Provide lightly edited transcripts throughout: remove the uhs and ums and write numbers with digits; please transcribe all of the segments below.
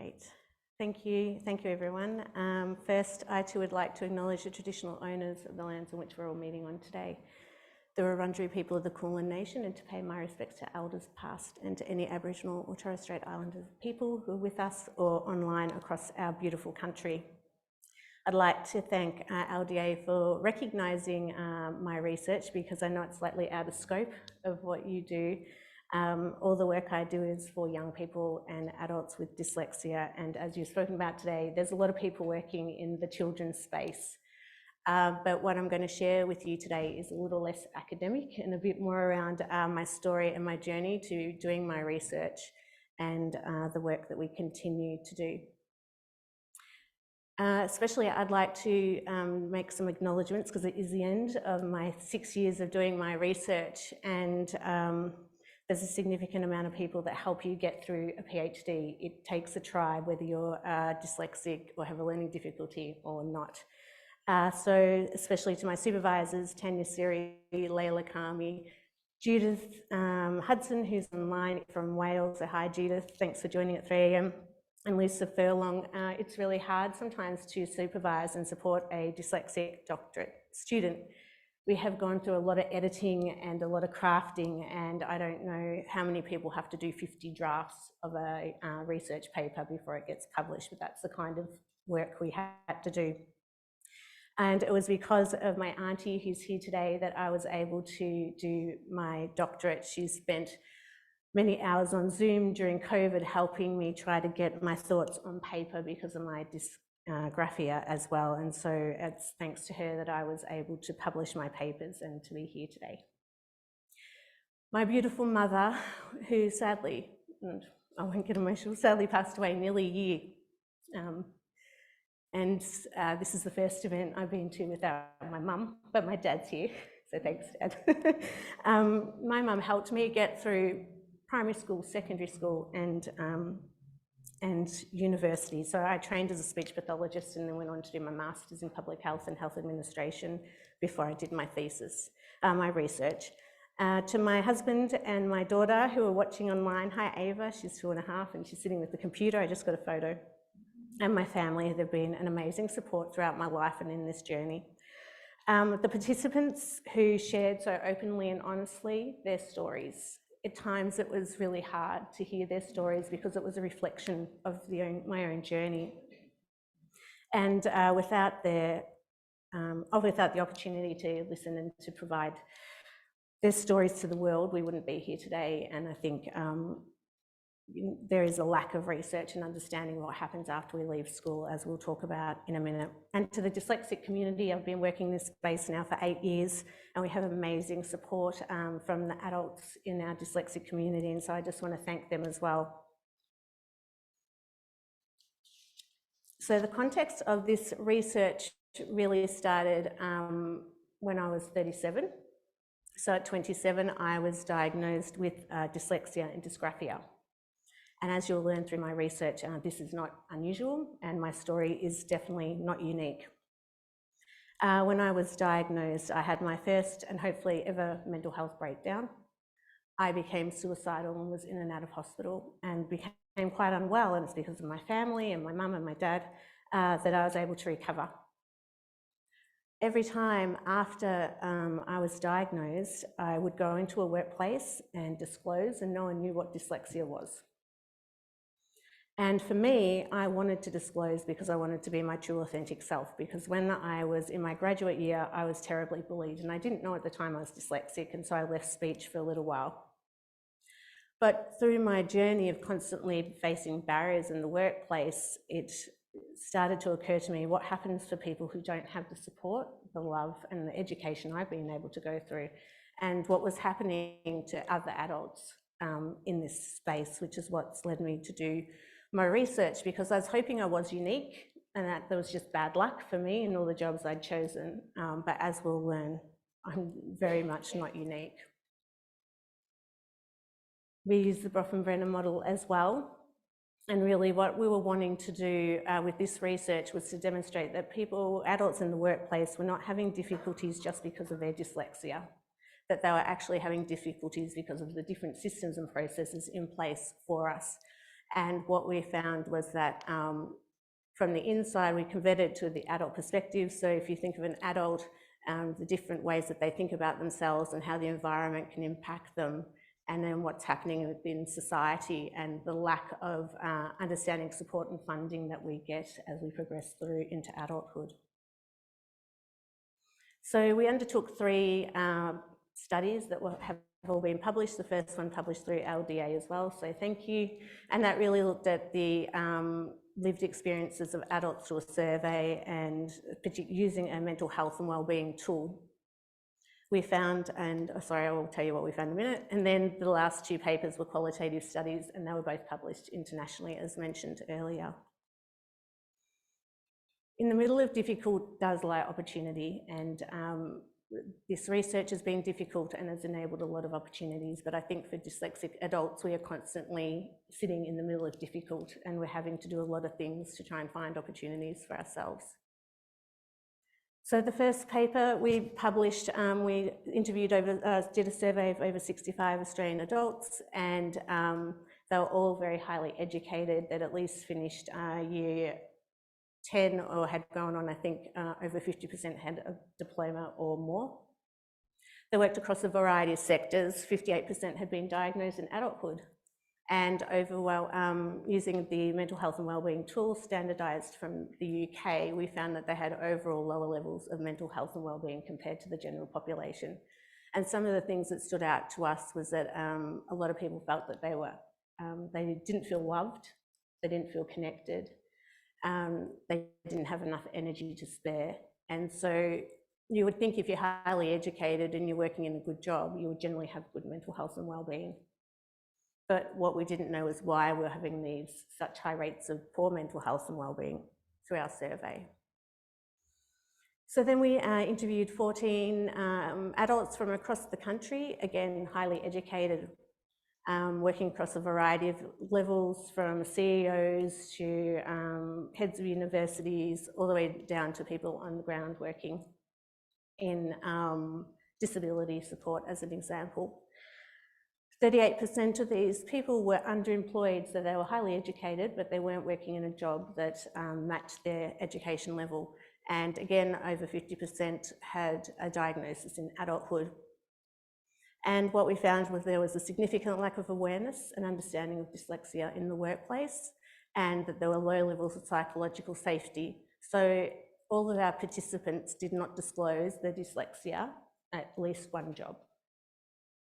Great. Thank you everyone. First, I too would like to acknowledge the traditional owners of the lands on which we're all meeting on today, the Wurundjeri people of the Kulin Nation, and to pay my respects to elders past and to any Aboriginal or Torres Strait Islander people who are with us or online across our beautiful country. I'd like to thank LDA for recognising my research, because I know it's slightly out of scope of what you do. All the work I do is for young people and adults with dyslexia, and as you've spoken about today, there's a lot of people working in the children's space. But what I'm going to share with you today is a little less academic and a bit more around my story and my journey to doing my research and the work that we continue to do. Especially I'd like to make some acknowledgements, because it is the end of my 6 years of doing my research, and there's a significant amount of people that help you get through a PhD. It takes a tribe, whether you're dyslexic or have a learning difficulty or not. So especially to my supervisors, Tanya Siri, Layla Kami, Judith Hudson, who's online from Wales. So hi Judith, thanks for joining at 3 AM. And Lisa Furlong. It's really hard sometimes to supervise and support a dyslexic doctorate student. We have gone through a lot of editing and a lot of crafting, and I don't know how many people have to do 50 drafts of a research paper before it gets published, but that's the kind of work we had to do. And it was because of my auntie, who's here today, that I was able to do my doctorate. She spent many hours on Zoom during COVID helping me try to get my thoughts on paper because of my dysgraphia as well. And so it's thanks to her that I was able to publish my papers and to be here today. My beautiful mother, who sadly, and I won't get emotional, sadly passed away nearly a year. This is the first event I've been to without my mum, but my dad's here, so thanks, Dad. My mum helped me get through primary school, secondary school, and university. So I trained as a speech pathologist and then went on to do my master's in public health and health administration before I did my thesis, my research. To my husband and my daughter who are watching online, hi Ava, she's 2.5 and she's sitting with the computer, I just got a photo. And my family, they've been an amazing support throughout my life and in this journey. The participants who shared so openly and honestly their stories. At times it was really hard to hear their stories because it was a reflection of my own journey. And without the opportunity to listen and to provide their stories to the world, we wouldn't be here today. And I think there is a lack of research and understanding what happens after we leave school, as we'll talk about in a minute. And to the dyslexic community, I've been working in this space now for 8 years, and we have amazing support from the adults in our dyslexic community, and so I just want to thank them as well. So the context of this research really started when I was 37. So at 27, I was diagnosed with dyslexia and dysgraphia. And as you'll learn through my research, this is not unusual, and my story is definitely not unique. When I was diagnosed, I had my first and hopefully ever mental health breakdown. I became suicidal and was in and out of hospital and became quite unwell, and it's because of my family and my mum and my dad that I was able to recover. Every time after I was diagnosed, I would go into a workplace and disclose, and no one knew what dyslexia was. And for me, I wanted to disclose because I wanted to be my true authentic self, because when I was in my graduate year, I was terribly bullied, and I didn't know at the time I was dyslexic, and so I left speech for a little while. But through my journey of constantly facing barriers in the workplace, it started to occur to me what happens for people who don't have the support, the love, and the education I've been able to go through, and what was happening to other adults in this space, which is what's led me to do my research, because I was hoping I was unique and that there was just bad luck for me in all the jobs I'd chosen. But as we'll learn, I'm very much not unique. We use the Bronfenbrenner model as well. And really what we were wanting to do with this research was to demonstrate that adults in the workplace were not having difficulties just because of their dyslexia, that they were actually having difficulties because of the different systems and processes in place for us. And what we found was that from the inside, we converted to the adult perspective. So if you think of an adult, the different ways that they think about themselves and how the environment can impact them, and then what's happening within society and the lack of understanding, support and funding that we get as we progress through into adulthood. So we undertook 3 studies that have all been published. The first one published through LDA as well, so thank you. And that really looked at the lived experiences of adults through a survey and using a mental health and wellbeing tool. We found, and sorry, I will tell you what we found in a minute, and then the last 2 papers were qualitative studies, and they were both published internationally, as mentioned earlier. In the middle of difficult does lie opportunity, and this research has been difficult and has enabled a lot of opportunities, but I think for dyslexic adults, we are constantly sitting in the middle of difficult, and we're having to do a lot of things to try and find opportunities for ourselves. So the first paper we published, we interviewed did a survey of over 65 Australian adults, and they were all very highly educated. They'd at least finished year 10 or had gone on, I think over 50% had a diploma or more. They worked across a variety of sectors. 58% had been diagnosed in adulthood, and using the mental health and wellbeing tool standardised from the UK, we found that they had overall lower levels of mental health and wellbeing compared to the general population. And some of the things that stood out to us was that a lot of people felt that they didn't feel loved, they didn't feel connected, they didn't have enough energy to spare. And so you would think if you're highly educated and you're working in a good job, you would generally have good mental health and wellbeing. But what we didn't know is why we're having such high rates of poor mental health and wellbeing through our survey. So then we interviewed 14 adults from across the country, again, highly educated, working across a variety of levels, from CEOs to heads of universities, all the way down to people on the ground working in disability support, as an example. 38% of these people were underemployed, so they were highly educated, but they weren't working in a job that matched their education level. And again, over 50% had a diagnosis in adulthood. And what we found was there was a significant lack of awareness and understanding of dyslexia in the workplace, and that there were low levels of psychological safety. So all of our participants did not disclose their dyslexia at least one job.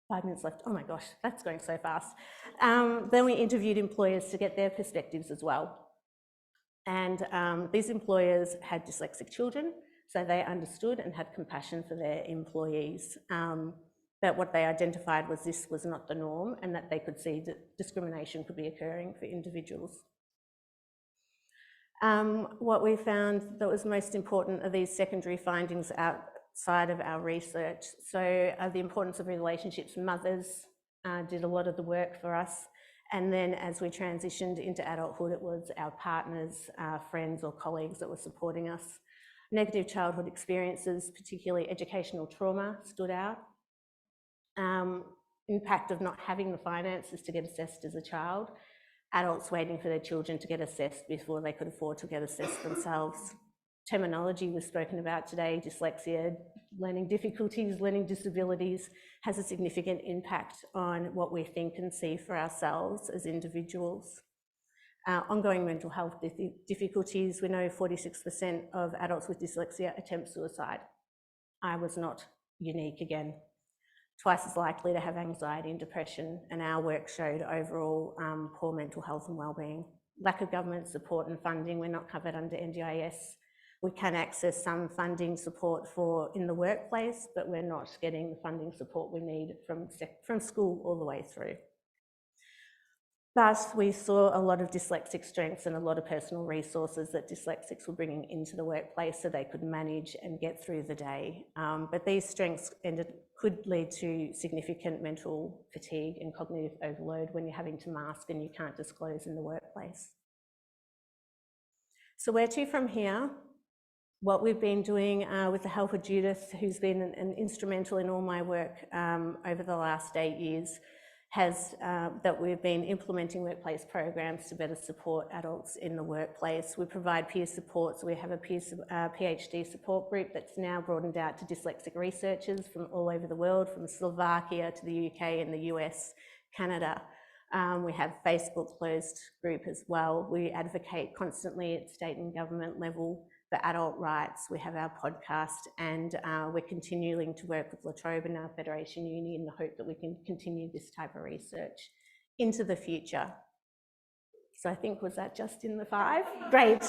5 minutes left. Oh my gosh, that's going so fast. Then we interviewed employers to get their perspectives as well. And these employers had dyslexic children, so they understood and had compassion for their employees. But what they identified was this was not the norm, and that they could see that discrimination could be occurring for individuals. What we found that was most important are these secondary findings outside of our research. So the importance of relationships. Mothers did a lot of the work for us. And then as we transitioned into adulthood, it was our partners, friends or colleagues that were supporting us. Negative childhood experiences, particularly educational trauma, stood out. Impact of not having the finances to get assessed as a child. Adults waiting for their children to get assessed before they could afford to get assessed themselves. Terminology was spoken about today. Dyslexia, learning difficulties, learning disabilities has a significant impact on what we think and see for ourselves as individuals. Ongoing mental health difficulties. We know 46% of adults with dyslexia attempt suicide. I was not unique again. Twice as likely to have anxiety and depression, and our work showed overall poor mental health and wellbeing. Lack of government support and funding. We're not covered under NDIS. We can access some funding support in the workplace, but we're not getting the funding support we need from school all the way through. But we saw a lot of dyslexic strengths and a lot of personal resources that dyslexics were bringing into the workplace so they could manage and get through the day. But these strengths could lead to significant mental fatigue and cognitive overload when you're having to mask and you can't disclose in the workplace. So where to from here? What we've been doing with the help of Judith, who's been instrumental in all my work over the last 8 years, that we've been implementing workplace programs to better support adults in the workplace. We provide peer support, so we have a PhD support group that's now broadened out to dyslexic researchers from all over the world, from Slovakia to the UK and the US, Canada. We have Facebook closed group as well. We advocate constantly at state and government level for adult rights. We have our podcast, and we're continuing to work with La Trobe and our Federation Uni in the hope that we can continue this type of research into the future. So I think, was that just in the 5? Great.